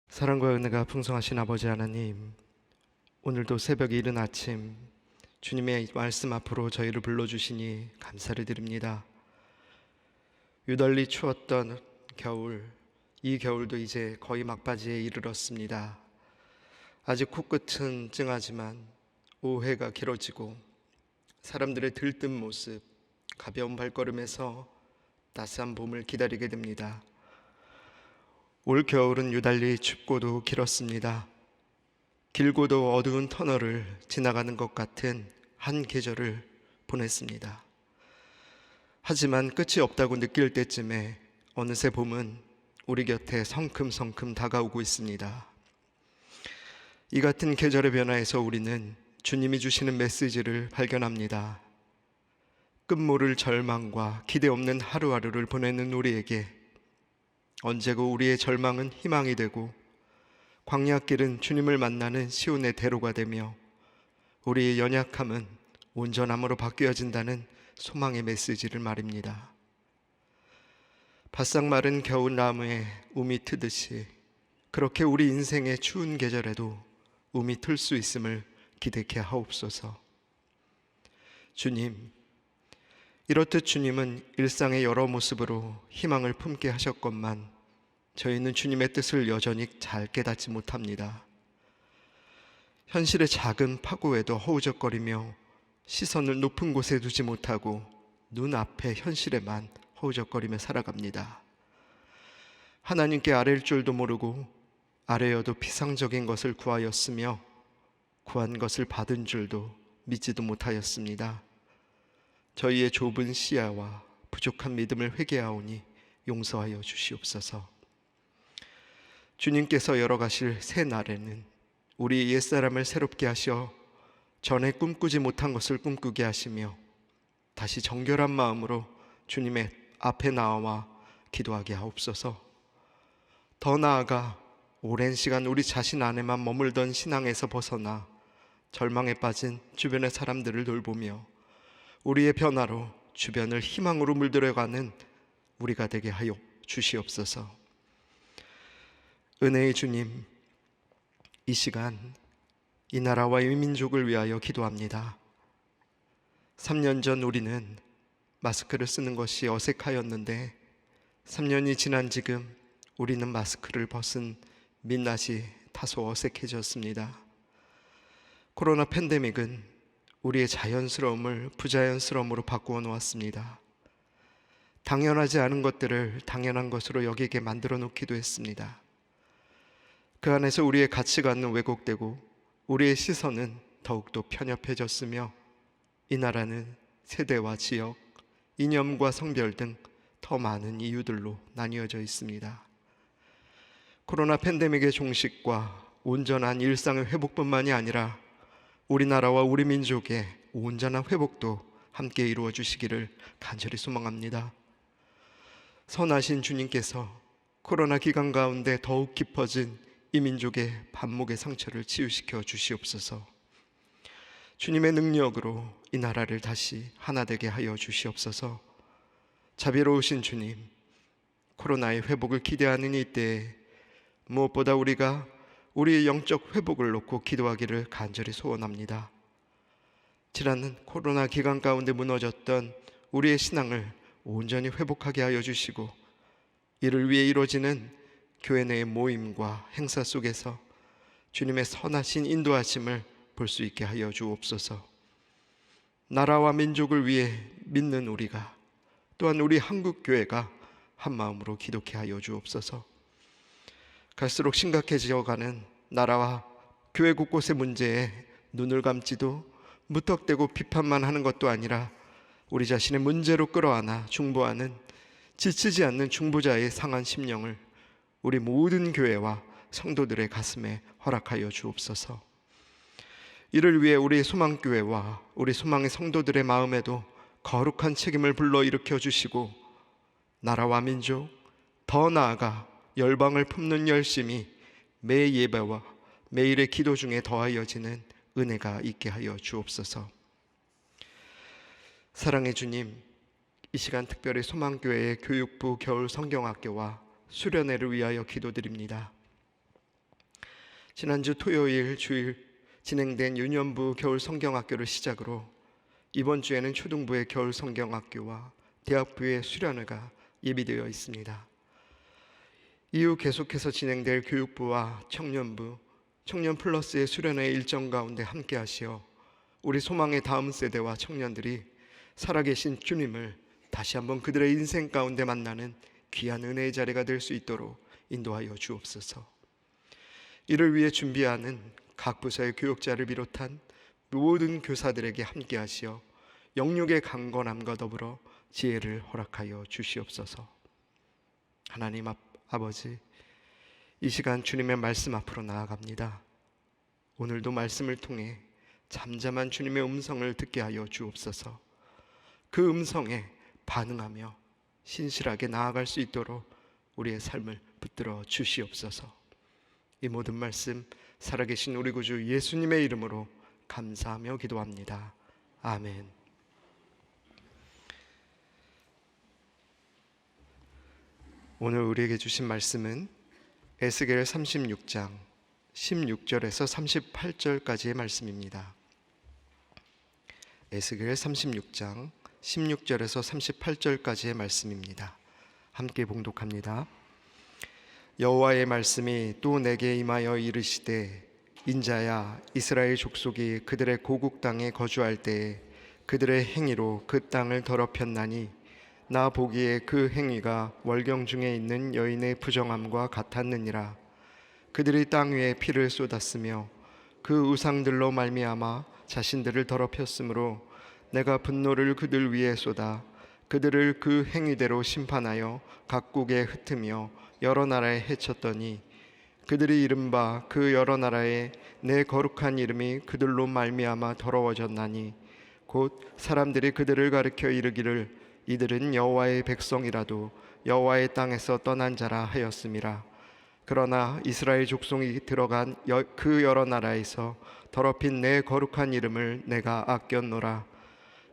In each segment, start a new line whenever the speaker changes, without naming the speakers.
사랑과 은혜가 풍성하신 아버지 하나님, 오늘도 새벽 이른 아침 주님의 말씀 앞으로 저희를 불러주시니 감사를 드립니다. 유달리 추웠던 겨울, 이 겨울도 이제 거의 막바지에 이르렀습니다. 아직 코끝은 찡하지만 오후가 길어지고 사람들의 들뜬 모습, 가벼운 발걸음에서 따스한 봄을 기다리게 됩니다. 올 겨울은 유달리 춥고도 길었습니다. 길고도 어두운 터널을 지나가는 것 같은 한 계절을 보냈습니다. 하지만 끝이 없다고 느낄 때쯤에 어느새 봄은 우리 곁에 성큼성큼 다가오고 있습니다. 이 같은 계절의 변화에서 우리는 주님이 주시는 메시지를 발견합니다. 끝모를 절망과 기대 없는 하루하루를 보내는 우리에게 언제고 우리의 절망은 희망이 되고 광야길은 주님을 만나는 시온의 대로가 되며 우리의 연약함은 온전함으로 바뀌어진다는 소망의 메시지를 말입니다. 바싹 마른 겨울나무에 움이 트듯이 그렇게 우리 인생의 추운 계절에도 움이 틀 수 있음을 기대케 하옵소서. 주님, 이렇듯 주님은 일상의 여러 모습으로 희망을 품게 하셨건만 저희는 주님의 뜻을 여전히 잘 깨닫지 못합니다. 현실의 작은 파고에도 허우적거리며 시선을 높은 곳에 두지 못하고 눈앞의 현실에만 허우적거리며 살아갑니다. 하나님께 아뢰일 줄도 모르고 아뢰어도 피상적인 것을 구하였으며 구한 것을 받은 줄도 믿지도 못하였습니다. 저희의 좁은 시야와 부족한 믿음을 회개하오니 용서하여 주시옵소서. 주님께서 열어가실 새 날에는 우리 옛사람을 새롭게 하셔 전에 꿈꾸지 못한 것을 꿈꾸게 하시며 다시 정결한 마음으로 주님의 앞에 나와 기도하게 하옵소서. 더 나아가 오랜 시간 우리 자신 안에만 머물던 신앙에서 벗어나 절망에 빠진 주변의 사람들을 돌보며 우리의 변화로 주변을 희망으로 물들여가는 우리가 되게 하여 주시옵소서. 은혜의 주님, 이 시간 이 나라와 이 민족을 위하여 기도합니다. 3년 전 우리는 마스크를 쓰는 것이 어색하였는데 3년이 지난 지금 우리는 마스크를 벗은 민낯이 다소 어색해졌습니다. 코로나 팬데믹은 우리의 자연스러움을 부자연스러움으로 바꾸어 놓았습니다. 당연하지 않은 것들을 당연한 것으로 여기게 만들어 놓기도 했습니다. 그 안에서 우리의 가치관은 왜곡되고 우리의 시선은 더욱더 편협해졌으며 이 나라는 세대와 지역, 이념과 성별 등 더 많은 이유들로 나뉘어져 있습니다. 코로나 팬데믹의 종식과 온전한 일상의 회복뿐만이 아니라 우리나라와 우리 민족의 온전한 회복도 함께 이루어 주시기를 간절히 소망합니다. 선하신 주님께서 코로나 기간 가운데 더욱 깊어진 이 민족의 반목의 상처를 치유시켜 주시옵소서. 주님의 능력으로 이 나라를 다시 하나 되게 하여 주시옵소서. 자비로우신 주님, 코로나의 회복을 기대하는 이때에 무엇보다 우리가 우리의 영적 회복을 놓고 기도하기를 간절히 소원합니다. 지난 코로나 기간 가운데 무너졌던 우리의 신앙을 온전히 회복하게 하여 주시고 이를 위해 이루어지는 교회 내의 모임과 행사 속에서 주님의 선하신 인도하심을 볼 수 있게 하여 주옵소서. 나라와 민족을 위해 믿는 우리가 또한 우리 한국교회가 한마음으로 기도케 하여 주옵소서. 갈수록 심각해져가는 나라와 교회 곳곳의 문제에 눈을 감지도 무턱대고 비판만 하는 것도 아니라 우리 자신의 문제로 끌어안아 중보하는 지치지 않는 중보자의 상한 심령을 우리 모든 교회와 성도들의 가슴에 허락하여 주옵소서. 이를 위해 우리 소망교회와 우리 소망의 성도들의 마음에도 거룩한 책임을 불러일으켜 주시고 나라와 민족, 더 나아가 열방을 품는 열심이 매 예배와 매일의 기도 중에 더하여지는 은혜가 있게 하여 주옵소서. 사랑의 주님, 이 시간 특별히 소망교회의 교육부 겨울 성경학교와 수련회를 위하여 기도드립니다. 지난주 토요일 주일 진행된 유년부 겨울 성경학교를 시작으로 이번 주에는 초등부의 겨울 성경학교와 대학부의 수련회가 예비되어 있습니다. 이후 계속해서 진행될 교육부와 청년부, 청년 플러스의 수련회 일정 가운데 함께 하시어 우리 소망의 다음 세대와 청년들이 살아계신 주님을 다시 한번 그들의 인생 가운데 만나는 귀한 은혜의 자리가 될 수 있도록 인도하여 주옵소서. 이를 위해 준비하는 각 부서의 교육자를 비롯한 모든 교사들에게 함께 하시어 영육의 강건함과 더불어 지혜를 허락하여 주시옵소서. 하나님 아버지, 이 시간 주님의 말씀 앞으로 나아갑니다. 오늘도 말씀을 통해 잠잠한 주님의 음성을 듣게 하여 주옵소서. 그 음성에 반응하며 신실하게 나아갈 수 있도록 우리의 삶을 붙들어 주시옵소서. 이 모든 말씀 살아계신 우리 구주 예수님의 이름으로 감사하며 기도합니다. 아멘. 오늘 우리에게 주신 말씀은 에스겔 36장 16절에서 38절까지의 말씀입니다. 에스겔 36장 16절에서 38절까지의 말씀입니다. 함께 봉독합니다. 여호와의 말씀이 또 내게 임하여 이르시되, 인자야, 이스라엘 족속이 그들의 고국 땅에 거주할 때에 그들의 행위로 그 땅을 더럽혔나니 나 보기에 그 행위가 월경 중에 있는 여인의 부정함과 같았느니라. 그들이 땅 위에 피를 쏟았으며 그 우상들로 말미암아 자신들을 더럽혔으므로 내가 분노를 그들 위에 쏟아 그들을 그 행위대로 심판하여 각국에 흩으며 여러 나라에 해쳤더니 그들이 이른바 그 여러 나라에 내 거룩한 이름이 그들로 말미암아 더러워졌나니 곧 사람들이 그들을 가리켜 이르기를 이들은 여호와의 백성이라도 여호와의 땅에서 떠난 자라 하였음이라. 그러나 이스라엘 족속이 들어간 그 여러 나라에서 더럽힌 내 거룩한 이름을 내가 아꼈노라.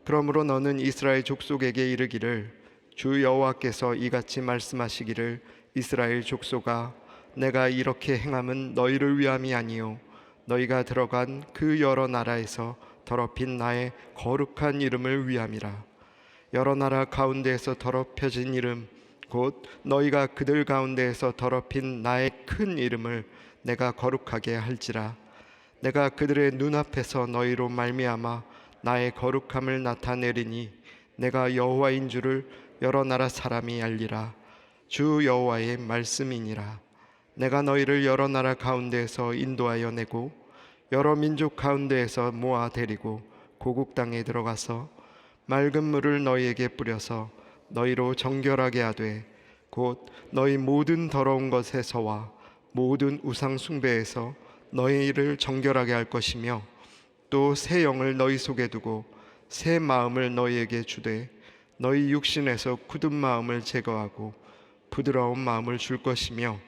그러므로 너는 이스라엘 족속에게 이르기를 주 여호와께서 이같이 말씀하시기를 이스라엘 족속아, 내가 이렇게 행함은 너희를 위함이 아니요 너희가 들어간 그 여러 나라에서 더럽힌 나의 거룩한 이름을 위함이라. 여러 나라 가운데에서 더럽혀진 이름 곧 너희가 그들 가운데에서 더럽힌 나의 큰 이름을 내가 거룩하게 할지라. 내가 그들의 눈앞에서 너희로 말미암아 나의 거룩함을 나타내리니 내가 여호와인 줄을 여러 나라 사람이 알리라. 주 여호와의 말씀이니라. 내가 너희를 여러 나라 가운데에서 인도하여 내고 여러 민족 가운데에서 모아 데리고 고국 땅에 들어가서 맑은 물을 너희에게 뿌려서 너희로 정결하게 하되 곧 너희 모든 더러운 것에서와 모든 우상 숭배에서 너희를 정결하게 할 것이며 또 새 영을 너희 속에 두고 새 마음을 너희에게 주되 너희 육신에서 굳은 마음을 제거하고 부드러운 마음을 줄 것이며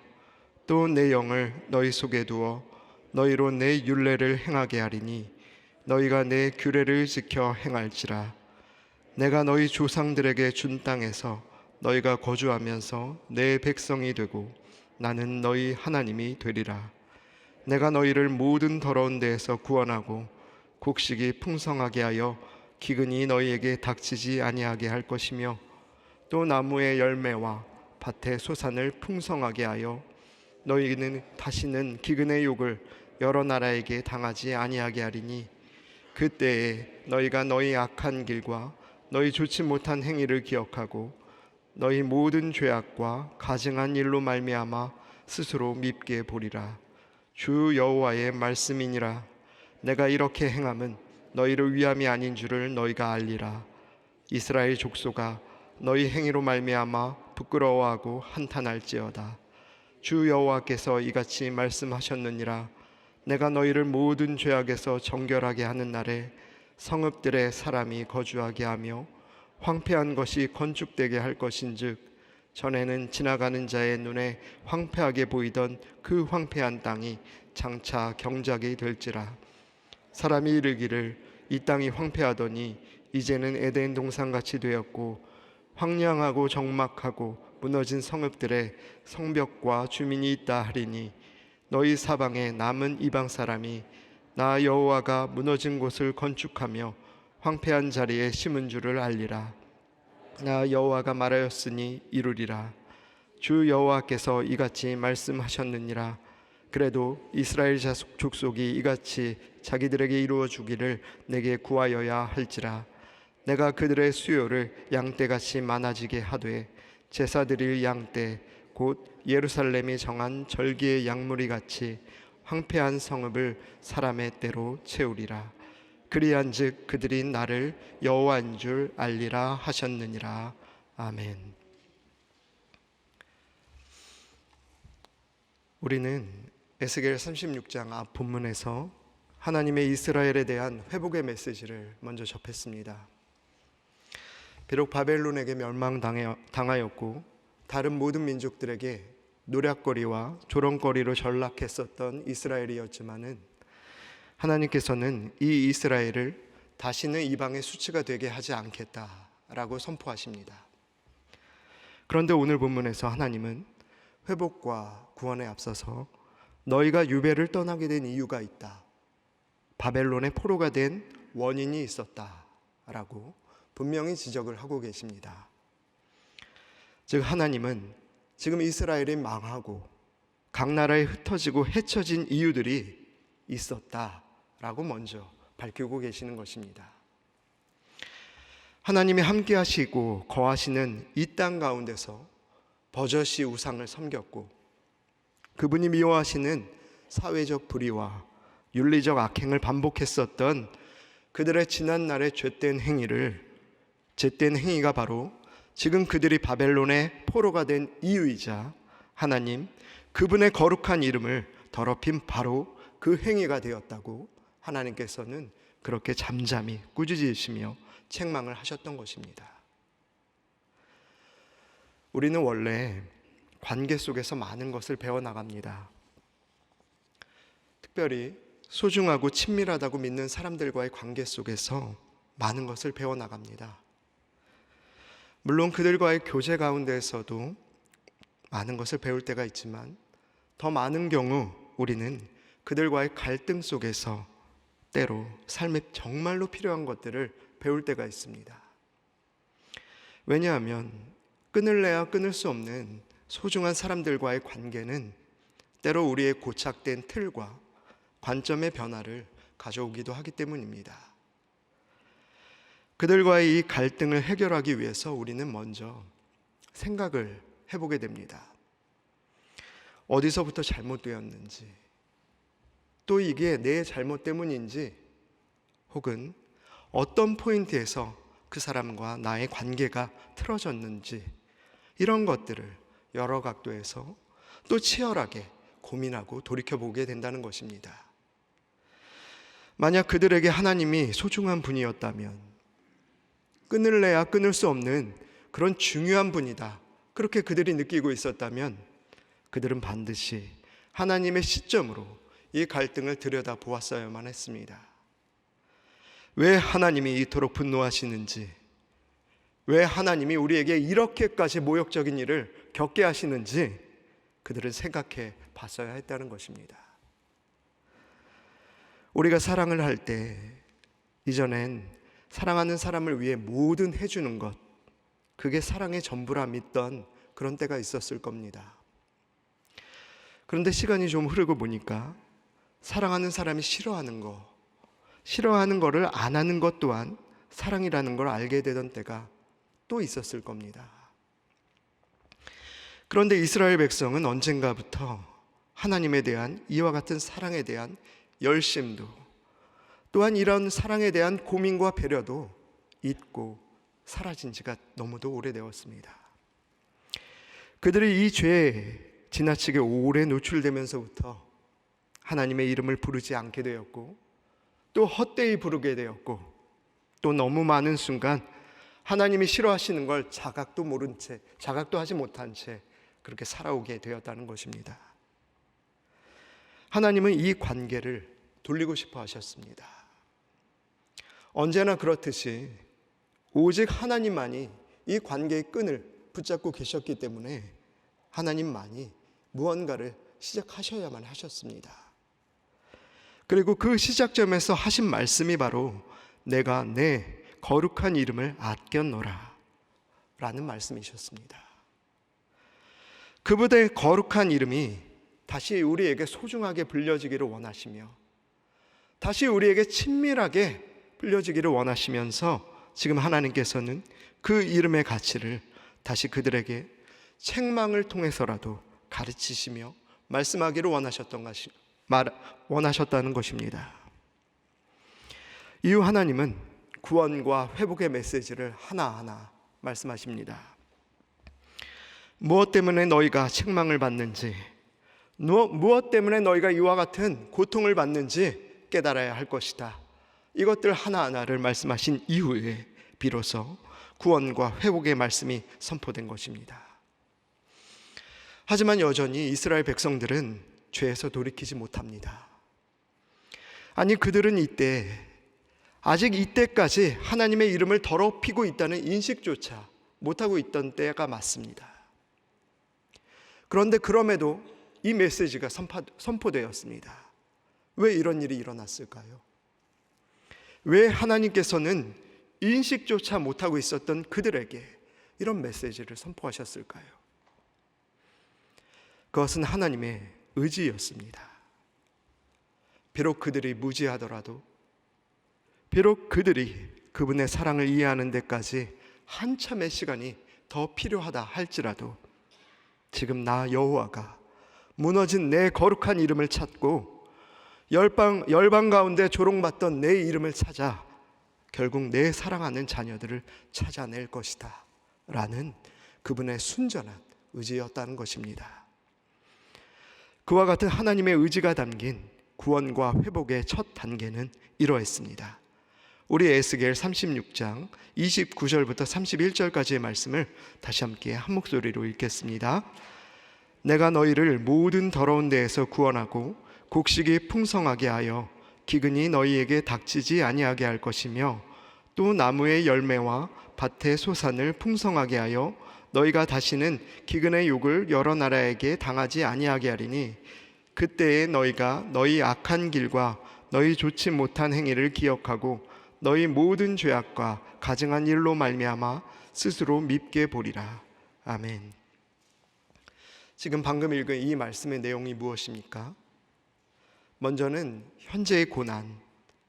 또 내 영을 너희 속에 두어 너희로 내 율례를 행하게 하리니 너희가 내 규례를 지켜 행할지라. 내가 너희 조상들에게 준 땅에서 너희가 거주하면서 내 백성이 되고 나는 너희 하나님이 되리라. 내가 너희를 모든 더러운 데에서 구원하고 곡식이 풍성하게 하여 기근이 너희에게 닥치지 아니하게 할 것이며 또 나무의 열매와 밭의 소산을 풍성하게 하여 너희는 다시는 기근의 욕을 여러 나라에게 당하지 아니하게 하리니 그때에 너희가 너희 악한 길과 너희 좋지 못한 행위를 기억하고 너희 모든 죄악과 가증한 일로 말미암아 스스로 밉게 보리라. 주 여호와의 말씀이니라. 내가 이렇게 행함은 너희를 위함이 아닌 줄을 너희가 알리라. 이스라엘 족속아, 너희 행위로 말미암아 부끄러워하고 한탄할지어다. 주 여호와께서 이같이 말씀하셨느니라. 내가 너희를 모든 죄악에서 정결하게 하는 날에 성읍들의 사람이 거주하게 하며 황폐한 것이 건축되게 할 것인즉 전에는 지나가는 자의 눈에 황폐하게 보이던 그 황폐한 땅이 장차 경작이 될지라. 사람이 이르기를 이 땅이 황폐하더니 이제는 에덴 동산같이 되었고 황량하고 적막하고 무너진 성읍들의 성벽과 주민이 있다 하리니 너희 사방에 남은 이방 사람이 나 여호와가 무너진 곳을 건축하며 황폐한 자리에 심은 줄을 알리라. 나 여호와가 말하였으니 이루리라. 주 여호와께서 이같이 말씀하셨느니라. 그래도 이스라엘 자손 족속이 이같이 자기들에게 이루어 주기를 내게 구하여야 할지라. 내가 그들의 수요를 양떼같이 많아지게 하되 제사 드릴 양떼 곧 예루살렘이 정한 절기의 양무리 같이 황폐한 성읍을 사람의 때로 채우리라. 그리한즉 그들이 나를 여호와인 줄 알리라 하셨느니라. 아멘. 우리는 에스겔 36장 앞 본문에서 하나님의 이스라엘에 대한 회복의 메시지를 먼저 접했습니다. 비록 바벨론에게 멸망당하였고 다른 모든 민족들에게 노략거리와 조롱거리로 전락했었던 이스라엘이었지만은 하나님께서는 이 이스라엘을 다시는 이방의 수치가 되게 하지 않겠다라고 선포하십니다. 그런데 오늘 본문에서 하나님은 회복과 구원에 앞서서 너희가 유배를 떠나게 된 이유가 있다. 바벨론의 포로가 된 원인이 있었다라고 분명히 지적을 하고 계십니다. 즉 하나님은 지금 이스라엘이 망하고 각 나라에 흩어지고 헤쳐진 이유들이 있었다라고 먼저 밝히고 계시는 것입니다. 하나님이 함께 하시고 거하시는 이 땅 가운데서 버젓이 우상을 섬겼고 그분이 미워하시는 사회적 불의와 윤리적 악행을 반복했었던 그들의 지난날의 죄된 행위가 바로 지금 그들이 바벨론의 포로가 된 이유이자 하나님 그분의 거룩한 이름을 더럽힌 바로 그 행위가 되었다고 하나님께서는 그렇게 잠잠히 꾸짖으시며 책망을 하셨던 것입니다. 우리는 원래 관계 속에서 많은 것을 배워나갑니다. 특별히 소중하고 친밀하다고 믿는 사람들과의 관계 속에서 많은 것을 배워나갑니다. 물론 그들과의 교제 가운데에서도 많은 것을 배울 때가 있지만 더 많은 경우 우리는 그들과의 갈등 속에서 때로 삶에 정말로 필요한 것들을 배울 때가 있습니다. 왜냐하면 끊을래야 끊을 수 없는 소중한 사람들과의 관계는 때로 우리의 고착된 틀과 관점의 변화를 가져오기도 하기 때문입니다. 그들과의 이 갈등을 해결하기 위해서 우리는 먼저 생각을 해보게 됩니다. 어디서부터 잘못되었는지, 또 이게 내 잘못 때문인지, 혹은 어떤 포인트에서 그 사람과 나의 관계가 틀어졌는지, 이런 것들을 여러 각도에서 또 치열하게 고민하고 돌이켜보게 된다는 것입니다. 만약 그들에게 하나님이 소중한 분이었다면 끊을래야 끊을 수 없는 그런 중요한 분이다, 그렇게 그들이 느끼고 있었다면 그들은 반드시 하나님의 시점으로 이 갈등을 들여다보았어야만 했습니다. 왜 하나님이 이토록 분노하시는지, 왜 하나님이 우리에게 이렇게까지 모욕적인 일을 겪게 하시는지 그들은 생각해 봤어야 했다는 것입니다. 우리가 사랑을 할 때 이전엔 사랑하는 사람을 위해 뭐든 해주는 것, 그게 사랑의 전부라 믿던 그런 때가 있었을 겁니다. 그런데 시간이 좀 흐르고 보니까 사랑하는 사람이 싫어하는 거를 안 하는 것 또한 사랑이라는 걸 알게 되던 때가 또 있었을 겁니다. 그런데 이스라엘 백성은 언젠가부터 하나님에 대한 이와 같은 사랑에 대한 열심도, 또한 이런 사랑에 대한 고민과 배려도 잊고 사라진 지가 너무도 오래되었습니다. 그들이 이 죄에 지나치게 오래 노출되면서부터 하나님의 이름을 부르지 않게 되었고, 또 헛되이 부르게 되었고, 또 너무 많은 순간 하나님이 싫어하시는 걸 자각도 모른 채, 자각도 하지 못한 채 그렇게 살아오게 되었다는 것입니다. 하나님은 이 관계를 돌리고 싶어 하셨습니다. 언제나 그렇듯이 오직 하나님만이 이 관계의 끈을 붙잡고 계셨기 때문에 하나님만이 무언가를 시작하셔야만 하셨습니다. 그리고 그 시작점에서 하신 말씀이 바로 내가 내 거룩한 이름을 아꼈노라 라는 말씀이셨습니다. 그분의 거룩한 이름이 다시 우리에게 소중하게 불려지기를 원하시며 다시 우리에게 친밀하게 불려지기를 원하시면서 지금 하나님께서는 그 이름의 가치를 다시 그들에게 책망을 통해서라도 가르치시며 말씀하기를 원하셨다는 것입니다. 이후 하나님은 구원과 회복의 메시지를 하나하나 말씀하십니다. 무엇 때문에 너희가 책망을 받는지, 무엇 때문에 너희가 이와 같은 고통을 받는지 깨달아야 할 것이다. 이것들 하나하나를 말씀하신 이후에 비로소 구원과 회복의 말씀이 선포된 것입니다. 하지만 여전히 이스라엘 백성들은 죄에서 돌이키지 못합니다. 아니, 그들은 아직 이때까지 하나님의 이름을 더럽히고 있다는 인식조차 못하고 있던 때가 맞습니다. 그런데 그럼에도 이 메시지가 선포되었습니다. 왜 이런 일이 일어났을까요? 왜 하나님께서는 인식조차 못하고 있었던 그들에게 이런 메시지를 선포하셨을까요? 그것은 하나님의 의지였습니다. 비록 그들이 무지하더라도, 비록 그들이 그분의 사랑을 이해하는 데까지 한참의 시간이 더 필요하다 할지라도 지금 나 여호와가 무너진 내 거룩한 이름을 찾고 열방 가운데 조롱받던 내 이름을 찾아 결국 내 사랑하는 자녀들을 찾아낼 것이다 라는 그분의 순전한 의지였다는 것입니다. 그와 같은 하나님의 의지가 담긴 구원과 회복의 첫 단계는 이러했습니다. 우리 에스겔 36장 29절부터 31절까지의 말씀을 다시 함께 한 목소리로 읽겠습니다. 내가 너희를 모든 더러운 데에서 구원하고 곡식이 풍성하게 하여 기근이 너희에게 닥치지 아니하게 할 것이며 또 나무의 열매와 밭의 소산을 풍성하게 하여 너희가 다시는 기근의 욕을 여러 나라에게 당하지 아니하게 하리니 그때에 너희가 너희 악한 길과 너희 좋지 못한 행위를 기억하고 너희 모든 죄악과 가증한 일로 말미암아 스스로 밉게 보리라. 아멘. 지금 방금 읽은 이 말씀의 내용이 무엇입니까? 먼저는 현재의 고난,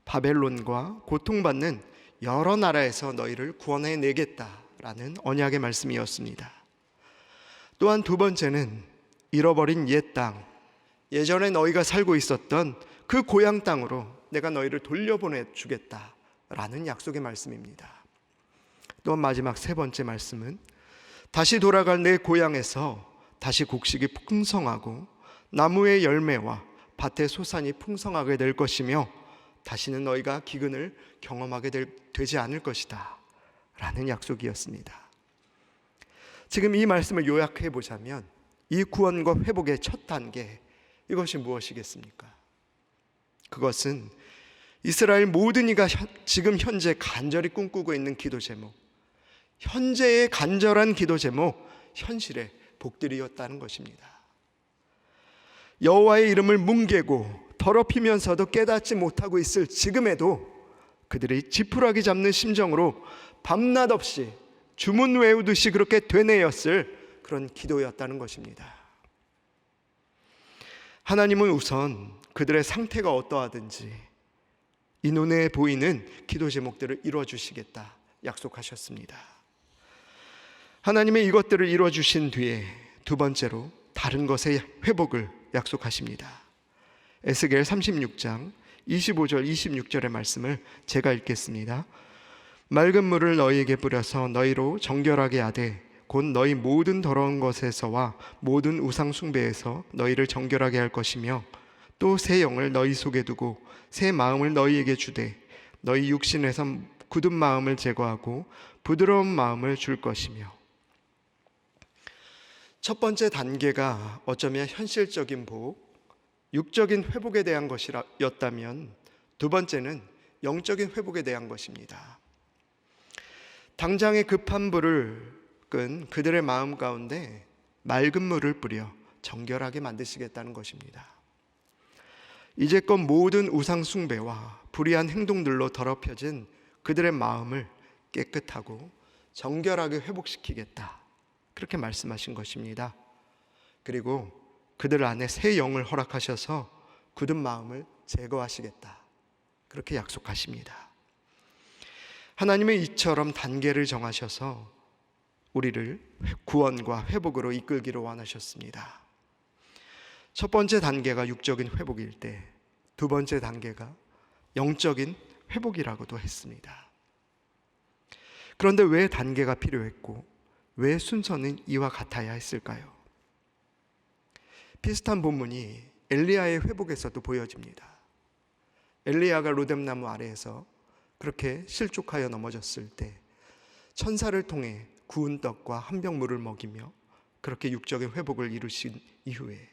바벨론과 고통받는 여러 나라에서 너희를 구원해내겠다라는 언약의 말씀이었습니다. 또한 두 번째는 잃어버린 옛 땅, 예전에 너희가 살고 있었던 그 고향 땅으로 내가 너희를 돌려보내주겠다라는 약속의 말씀입니다. 또한 마지막 세 번째 말씀은 다시 돌아갈 내 고향에서 다시 곡식이 풍성하고 나무의 열매와 밭의 소산이 풍성하게 될 것이며 다시는 너희가 기근을 경험하게 되지 않을 것이다 라는 약속이었습니다. 지금 이 말씀을 요약해 보자면 이 구원과 회복의 첫 단계, 이것이 무엇이겠습니까? 그것은 이스라엘 모든 이가 지금 현재 간절히 꿈꾸고 있는 기도 제목, 현재의 간절한 기도 제목, 현실의 복들이었다는 것입니다. 여호와의 이름을 뭉개고 더럽히면서도 깨닫지 못하고 있을 지금에도 그들이 지푸라기 잡는 심정으로 밤낮 없이 주문 외우듯이 그렇게 되뇌었을 그런 기도였다는 것입니다. 하나님은 우선 그들의 상태가 어떠하든지 이 눈에 보이는 기도 제목들을 이루어주시겠다 약속하셨습니다. 하나님의 이것들을 이루어주신 뒤에 두 번째로 다른 것의 회복을 약속하십니다. 에스겔 36장 25절 26절의 말씀을 제가 읽겠습니다. 맑은 물을 너희에게 뿌려서 너희로 정결하게 하되 곧 너희 모든 더러운 것에서와 모든 우상 숭배에서 너희를 정결하게 할 것이며 또 새 영을 너희 속에 두고 새 마음을 너희에게 주되 너희 육신에서 굳은 마음을 제거하고 부드러운 마음을 줄 것이며. 첫 번째 단계가 어쩌면 현실적인 복음, 육적인 회복에 대한 것이었다면 두 번째는 영적인 회복에 대한 것입니다. 당장의 급한 불을 끈 그들의 마음 가운데 맑은 물을 뿌려 정결하게 만드시겠다는 것입니다. 이제껏 모든 우상 숭배와 불의한 행동들로 더럽혀진 그들의 마음을 깨끗하고 정결하게 회복시키겠다, 그렇게 말씀하신 것입니다. 그리고 그들 안에 새 영을 허락하셔서 굳은 마음을 제거하시겠다, 그렇게 약속하십니다. 하나님은 이처럼 단계를 정하셔서 우리를 구원과 회복으로 이끌기로 원하셨습니다. 첫 번째 단계가 육적인 회복일 때, 두 번째 단계가 영적인 회복이라고도 했습니다. 그런데 왜 단계가 필요했고 왜 순서는 이와 같아야 했을까요? 비슷한 본문이 엘리야의 회복에서도 보여집니다. 엘리야가 로뎀나무 아래에서 그렇게 실족하여 넘어졌을 때 천사를 통해 구운 떡과 한 병 물을 먹이며 그렇게 육적인 회복을 이루신 이후에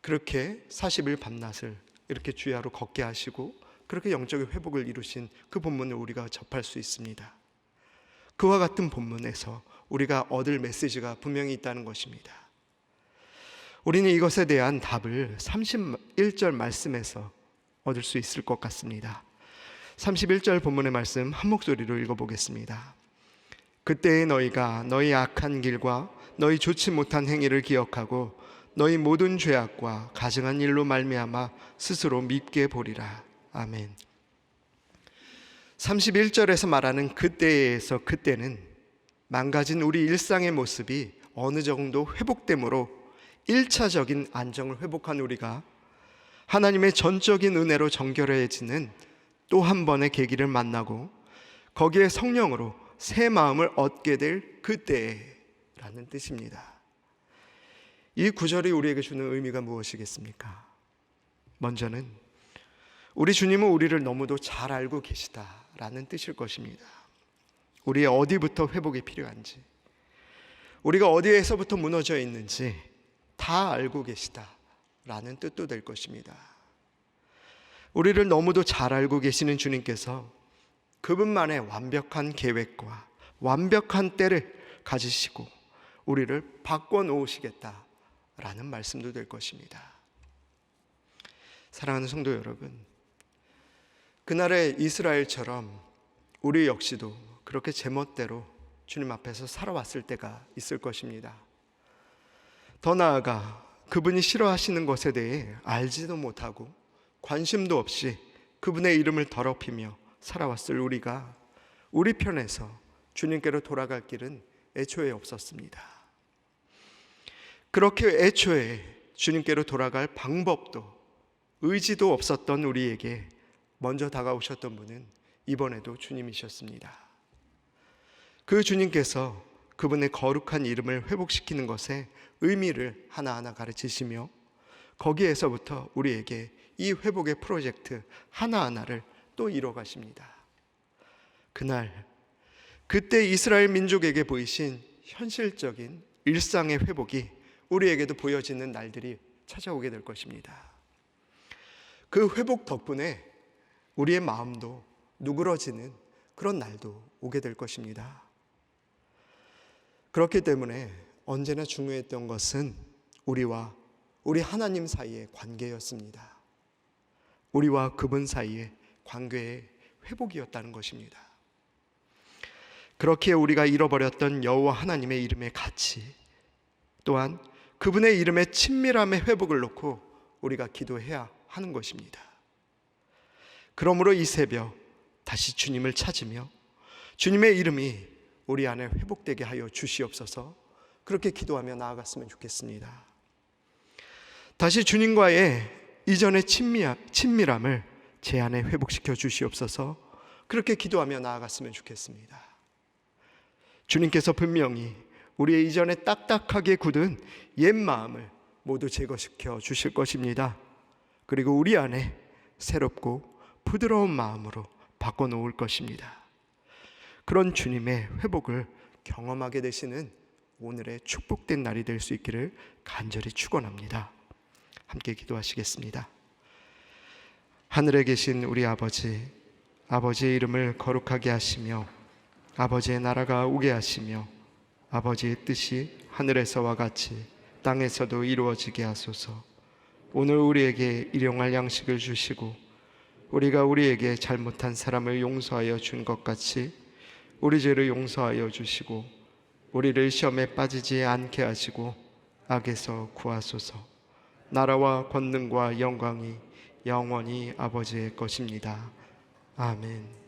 그렇게 40일 밤낮을 이렇게 주야로 걷게 하시고 그렇게 영적인 회복을 이루신 그 본문을 우리가 접할 수 있습니다. 그와 같은 본문에서 우리가 얻을 메시지가 분명히 있다는 것입니다. 우리는 이것에 대한 답을 31절 말씀에서 얻을 수 있을 것 같습니다. 31절 본문의 말씀 한 목소리로 읽어보겠습니다. 그때에 너희가 너희 악한 길과 너희 좋지 못한 행위를 기억하고 너희 모든 죄악과 가증한 일로 말미암아 스스로 밉게 보리라. 아멘. 31절에서 말하는 그때에서 그때는 망가진 우리 일상의 모습이 어느 정도 회복됨으로 1차적인 안정을 회복한 우리가 하나님의 전적인 은혜로 정결해지는 또 한 번의 계기를 만나고 거기에 성령으로 새 마음을 얻게 될 그때라는 뜻입니다. 이 구절이 우리에게 주는 의미가 무엇이겠습니까? 먼저는 우리 주님은 우리를 너무도 잘 알고 계시다라는 뜻일 것입니다. 우리의 어디부터 회복이 필요한지, 우리가 어디에서부터 무너져 있는지 다 알고 계시다라는 뜻도 될 것입니다. 우리를 너무도 잘 알고 계시는 주님께서 그분만의 완벽한 계획과 완벽한 때를 가지시고 우리를 바꿔놓으시겠다라는 말씀도 될 것입니다. 사랑하는 성도 여러분, 그날의 이스라엘처럼 우리 역시도 그렇게 제멋대로 주님 앞에서 살아왔을 때가 있을 것입니다. 더 나아가 그분이 싫어하시는 것에 대해 알지도 못하고 관심도 없이 그분의 이름을 더럽히며 살아왔을 우리가 우리 편에서 주님께로 돌아갈 길은 애초에 없었습니다. 그렇게 애초에 주님께로 돌아갈 방법도 의지도 없었던 우리에게 먼저 다가오셨던 분은 이번에도 주님이셨습니다. 그 주님께서 그분의 거룩한 이름을 회복시키는 것에 의미를 하나하나 가르치시며 거기에서부터 우리에게 이 회복의 프로젝트 하나하나를 또 이뤄가십니다. 그때 이스라엘 민족에게 보이신 현실적인 일상의 회복이 우리에게도 보여지는 날들이 찾아오게 될 것입니다. 그 회복 덕분에 우리의 마음도 누그러지는 그런 날도 오게 될 것입니다. 그렇기 때문에 언제나 중요했던 것은 우리와 우리 하나님 사이의 관계였습니다. 우리와 그분 사이의 관계의 회복이었다는 것입니다. 그렇게 우리가 잃어버렸던 여호와 하나님의 이름의 가치, 또한 그분의 이름의 친밀함의 회복을 놓고 우리가 기도해야 하는 것입니다. 그러므로 이 새벽 다시 주님을 찾으며 주님의 이름이 우리 안에 회복되게 하여 주시옵소서, 그렇게 기도하며 나아갔으면 좋겠습니다. 다시 주님과의 이전의 친밀함을 제 안에 회복시켜 주시옵소서, 그렇게 기도하며 나아갔으면 좋겠습니다. 주님께서 분명히 우리의 이전에 딱딱하게 굳은 옛 마음을 모두 제거시켜 주실 것입니다. 그리고 우리 안에 새롭고 부드러운 마음으로 바꿔놓을 것입니다. 그런 주님의 회복을 경험하게 되시는 오늘의 축복된 날이 될 수 있기를 간절히 축원합니다. 함께 기도하시겠습니다. 하늘에 계신 우리 아버지, 아버지의 이름을 거룩하게 하시며 아버지의 나라가 오게 하시며 아버지의 뜻이 하늘에서와 같이 땅에서도 이루어지게 하소서. 오늘 우리에게 일용할 양식을 주시고 우리가 우리에게 잘못한 사람을 용서하여 준 것 같이 우리 죄를 용서하여 주시고 우리를 시험에 빠지지 않게 하시고 악에서 구하소서. 나라와 권능과 영광이 영원히 아버지의 것입니다. 아멘.